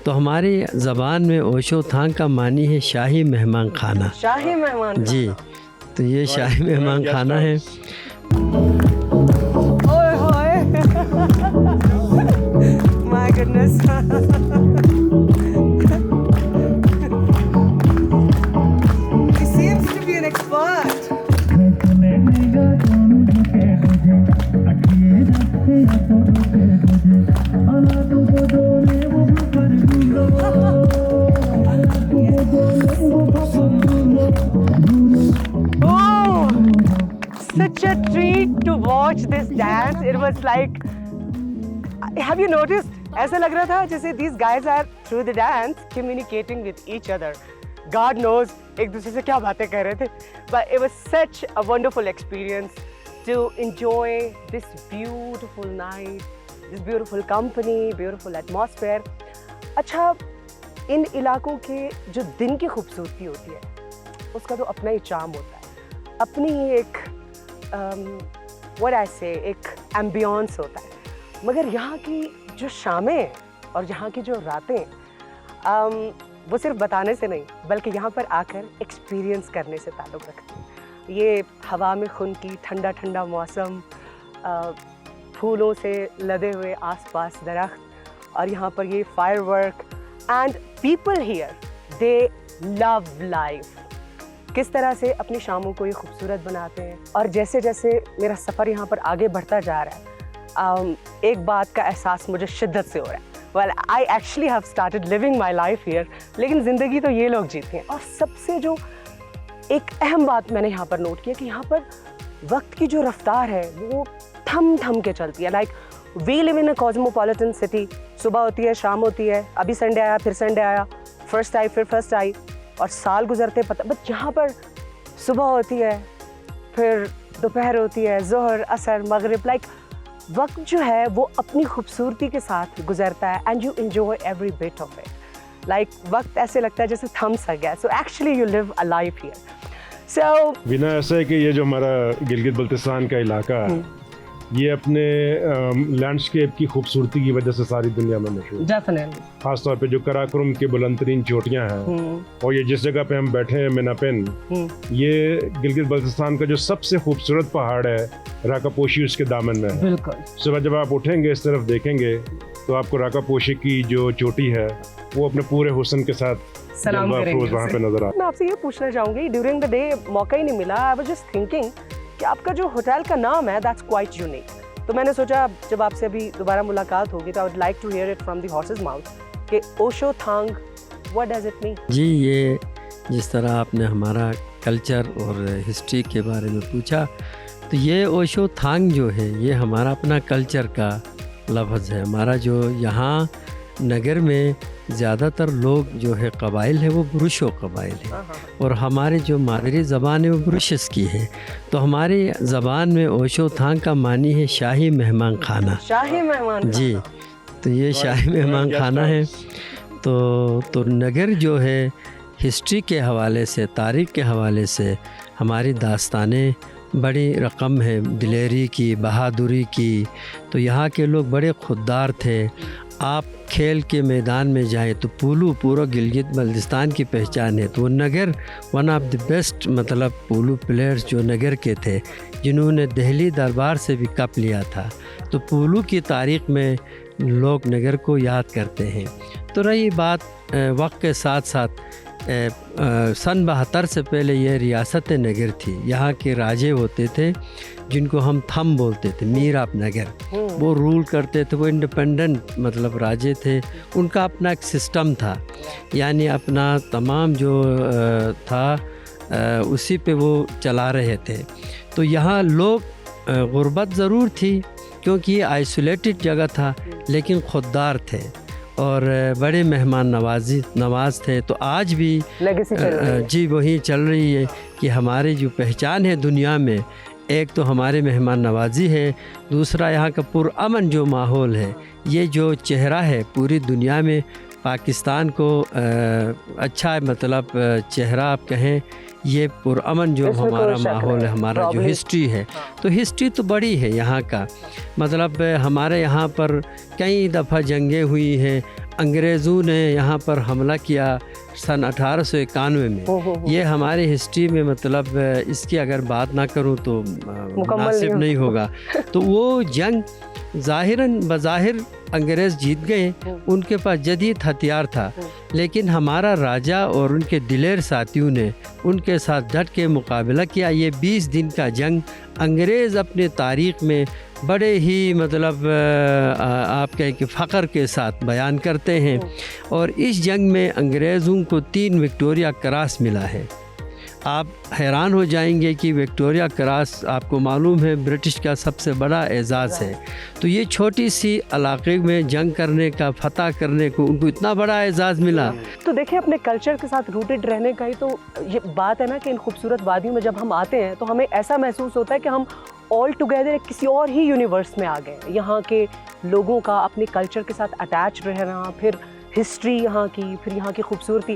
تو ہماری زبان میں اوشو تھانگ کا معنی ہے شاہی مہمان خانہ. شاہی مہمان جی, تو یہ شاہی مہمان خانہ ہے. اوئے ہوئے مائی goodness. He seems to be an expert. Oh, such a treat to watch this dance. It was like, have you noticed? ایسا لگ رہا تھا جیسے these guys are through the dance communicating with each other. God knows ایک دوسرے سے کیا باتیں کر رہے تھے. But it was such a wonderful experience to enjoy this beautiful night, this beautiful company, beautiful atmosphere. اچھا, ان علاقوں کے جو دن کی خوبصورتی ہوتی ہے اس کا تو اپنا ہی چارم ہوتا ہے, اپنی ہی ایک what I say ایک ایمبیانس ہوتا ہے. مگر یہاں کی جو شامیں ہیں اور یہاں کی جو راتیں وہ صرف بتانے سے نہیں بلکہ یہاں پر آ کر ایکسپیرینس کرنے سے تعلق رکھتے ہیں. یہ ہوا میں خن کی ٹھنڈا ٹھنڈا موسم, پھولوں سے لدے ہوئے آس پاس درخت, اور یہاں پر یہ firework and people here they love life. کس طرح سے اپنی شاموں کو یہ خوبصورت بناتے ہیں. اور جیسے جیسے میرا سفر یہاں پر آگے بڑھتا جا رہا ہے ایک بات کا احساس مجھے شدت سے ہو رہا ہے. Well, I actually have started living my life here. لیکن زندگی تو یہ لوگ جیتے ہیں. اور سب سے جو ایک اہم بات میں نے یہاں پر نوٹ کیا کہ یہاں پر وقت کی جو رفتار ہے وہ تھم تھم کے چلتی ہے. Like we live in a cosmopolitan city. صبح ہوتی ہے, شام ہوتی ہے, ابھی سنڈے آیا, پھر سنڈے آیا, فرسٹ آئی, پھر فرسٹ آئی, اور سال گزرتے پتہ. بٹ یہاں پر صبح ہوتی ہے, پھر دوپہر ہوتی ہے, ظہر, عصر, مغرب. لائک وقت جو ہے وہ اپنی خوبصورتی کے ساتھ گزرتا ہے and you enjoy every bit of it. Like وقت ایسے لگتا ہے جیسے تھم سا گیا. So actually you live a life here. So Bina ایسا ہے کہ یہ جو ہمارا گلگت بلتستان کا علاقہ ہے یہ اپنے لینڈسکیپ کی خوبصورتی کی وجہ سے ساری دنیا میں مشہور ہے. ڈیفینیٹلی خاص طور پہ جو کراکرم کی بلند ترین چوٹیاں ہیں اور یہ جس جگہ پہ ہم بیٹھے ہیں مناپن, یہ گلگت بلتستان کا جو سب سے خوبصورت پہاڑ ہے راکا پوشی اس کے دامن میں ہے. بالکل. صبح جب آپ اٹھیں گے اس طرف دیکھیں گے تو آپ کو راکا پوشی کی جو چوٹی ہے وہ اپنے پورے حسن کے ساتھ سلام کریں گے وہاں پہ نظر آتا. میں آپ سے یہ پوچھنا چاہوں گی, ڈیورنگ دا ڈے موقع ہی نہیں ملا. آئی واز جسٹ تھنکنگ کہ آپ کا جو ہوٹل کا نام ہے دیٹس کوائٹ یونیک. تو میں نے سوچا جب آپ سے ابھی دوبارہ ملاقات ہوگی تو I would like to hear it from the horse's mouth کہ اوشو تھانگ واٹ ڈز اٹ مین. جی, یہ جس طرح آپ نے ہمارا کلچر اور ہسٹری کے بارے میں پوچھا تو یہ اوشو تھانگ جو ہے یہ ہمارا اپنا کلچر کا لفظ ہے. ہمارا جو یہاں نگر میں زیادہ تر لوگ جو ہے قبائل ہے وہ بروشو قبائل ہے, اور ہمارے جو مادری زبان ہے وہ بروشس کی ہے. تو ہماری زبان میں اوشو تھانگ کا معنی ہے شاہی مہمان خانہ. شاہی مہمان. جی, تو یہ شاہی مہمان خانہ ہے. تو نگر جو ہے ہسٹری کے حوالے سے, تاریخ کے حوالے سے ہماری داستانیں بڑی رقم ہے, دلیری کی, بہادری کی. تو یہاں کے لوگ بڑے خوددار تھے. آپ کھیل کے میدان میں جائیں تو پولو پورا گلگت بلتستان کی پہچان ہے. تو وہ Nagar one of the best مطلب پولو پلیئرز جو نگر کے تھے جنہوں نے دہلی دربار سے بھی کپ لیا تھا. تو پولو کی تاریخ میں لوگ نگر کو یاد کرتے ہیں. تو رہی بات وقت کے ساتھ ساتھ سن 72 سے پہلے یہ ریاست نگر تھی. یہاں کے راجے ہوتے تھے جن کو ہم تھم بولتے تھے, میر آف نگر. وہ رول کرتے تھے, وہ انڈیپینڈنٹ مطلب راجے تھے. ان کا اپنا ایک سسٹم تھا, یعنی اپنا تمام جو تھا اسی پہ وہ چلا رہے تھے. تو یہاں لوگ غربت ضرور تھی کیونکہ یہ آئسولیٹڈ جگہ تھا, لیکن خوددار تھے اور بڑے مہمان نواز تھے. تو آج بھی جی وہی چل رہی ہے کہ ہماری جو پہچان ہے دنیا میں, ایک تو ہمارے مہمان نوازی ہے, دوسرا یہاں کا پرامن جو ماحول ہے. یہ جو چہرہ ہے پوری دنیا میں پاکستان کو اچھا مطلب چہرہ آپ کہیں, یہ پرامن جو ہمارا ماحول ہے, ہمارا جو ہسٹری ہے. تو ہسٹری تو بڑی ہے یہاں کا, مطلب ہمارے یہاں پر کئی دفعہ جنگیں ہوئی ہیں, انگریزوں نے یہاں پر حملہ کیا سن 1891 میں، یہ ہماری ہسٹری میں مطلب اس کی اگر بات نہ کروں تو مناسب نہیں ہوگا. تو وہ جنگ بظاہر انگریز جیت گئے، ان کے پاس جدید ہتھیار تھا، لیکن ہمارا راجہ اور ان کے دلیر ساتھیوں نے ان کے ساتھ ڈٹ کے مقابلہ کیا. یہ 20 دن کا جنگ انگریز اپنے تاریخ میں بڑے ہی مطلب آپ کہیں کہ فخر کے ساتھ بیان کرتے ہیں. اور اس جنگ میں انگریزوں کو 3 وکٹوریہ کراس ملا ہے. آپ حیران ہو جائیں گے کہ وکٹوریہ کراس آپ کو معلوم ہے برٹش کا سب سے بڑا اعزاز ہے. تو یہ چھوٹی سی علاقے میں جنگ کرنے کا، فتح کرنے کو ان کو اتنا بڑا اعزاز ملا. تو دیکھیں اپنے کلچر کے ساتھ روٹڈ رہنے کا ہی تو یہ بات ہے نا کہ ان خوبصورت وادیوں میں جب ہم آتے ہیں تو ہمیں ایسا محسوس ہوتا ہے کہ ہم آل ٹوگیدر کسی اور ہی یونیورس میں آ گئے ہیں. یہاں کے لوگوں کا اپنے کلچر کے ساتھ اٹیچ رہنا، پھر ہسٹری یہاں کی، پھر یہاں کی خوبصورتی.